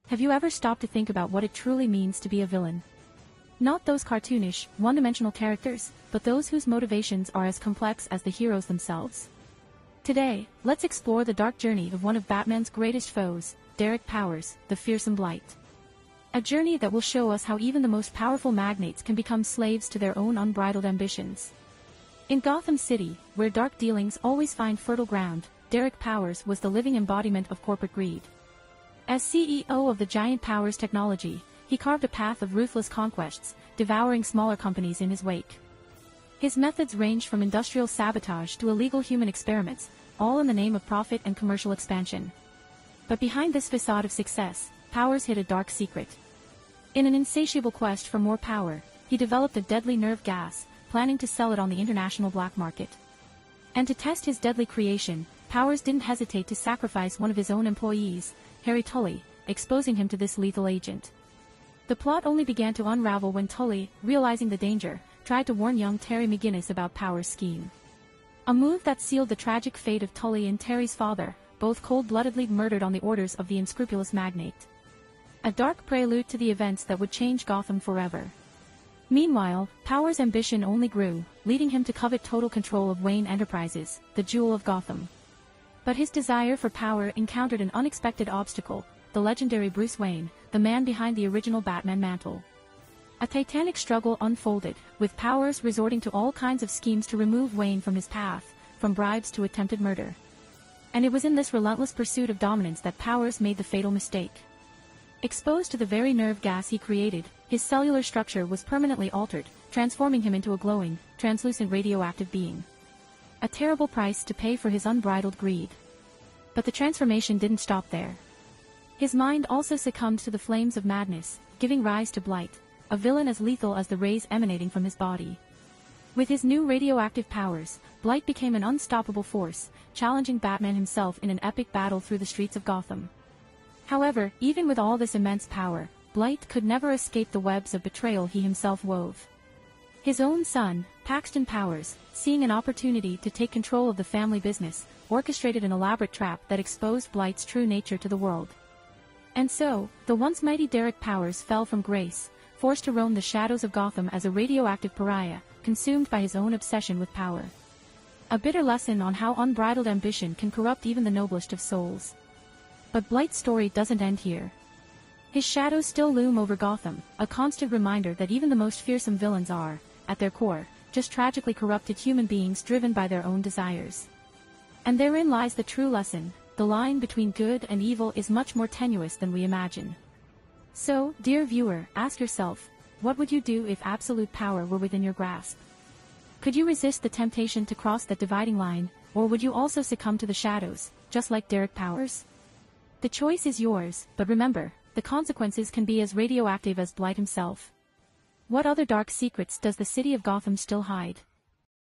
Have you ever stopped to think about what it truly means to be a villain? Not those cartoonish, one-dimensional characters, but those whose motivations are as complex as the heroes themselves. Today, let's explore the dark journey of one of Batman's greatest foes, Derek Powers, the fearsome Blight. A journey that will show us how even the most powerful magnates can become slaves to their own unbridled ambitions. In Gotham City, where dark dealings always find fertile ground, Derek Powers was the living embodiment of corporate greed. As CEO of the giant Powers Technology, he carved a path of ruthless conquests, devouring smaller companies in his wake. His methods ranged from industrial sabotage to illegal human experiments, all in the name of profit and commercial expansion. But behind this facade of success, Powers hid a dark secret. In an insatiable quest for more power, he developed a deadly nerve gas, planning to sell it on the international black market. And to test his deadly creation, Powers didn't hesitate to sacrifice one of his own employees, Harry Tully, exposing him to this lethal agent. The plot only began to unravel when Tully, realizing the danger, tried to warn young Terry McGinnis about Powers' scheme. A move that sealed the tragic fate of Tully and Terry's father, both cold-bloodedly murdered on the orders of the unscrupulous magnate. A dark prelude to the events that would change Gotham forever. Meanwhile, Powers' ambition only grew, leading him to covet total control of Wayne Enterprises, the jewel of Gotham. But his desire for power encountered an unexpected obstacle, the legendary Bruce Wayne, the man behind the original Batman mantle. A titanic struggle unfolded, with Powers resorting to all kinds of schemes to remove Wayne from his path, from bribes to attempted murder. And it was in this relentless pursuit of dominance that Powers made the fatal mistake. Exposed to the very nerve gas he created, his cellular structure was permanently altered, transforming him into a glowing, translucent radioactive being. A terrible price to pay for his unbridled greed. But the transformation didn't stop there. His mind also succumbed to the flames of madness, giving rise to Blight, a villain as lethal as the rays emanating from his body. With his new radioactive powers, Blight became an unstoppable force, challenging Batman himself in an epic battle through the streets of Gotham. However, even with all this immense power, Blight could never escape the webs of betrayal he himself wove. His own son, Paxton Powers, seeing an opportunity to take control of the family business, orchestrated an elaborate trap that exposed Blight's true nature to the world. And so, the once mighty Derek Powers fell from grace, forced to roam the shadows of Gotham as a radioactive pariah, consumed by his own obsession with power. A bitter lesson on how unbridled ambition can corrupt even the noblest of souls. But Blight's story doesn't end here. His shadows still loom over Gotham, a constant reminder that even the most fearsome villains are, at their core, just tragically corrupted human beings driven by their own desires. And therein lies the true lesson: the line between good and evil is much more tenuous than we imagine. So, dear viewer, ask yourself, what would you do if absolute power were within your grasp? Could you resist the temptation to cross that dividing line, or would you also succumb to the shadows, just like Derek Powers? The choice is yours, but remember, the consequences can be as radioactive as Blight himself. What other dark secrets does the city of Gotham still hide?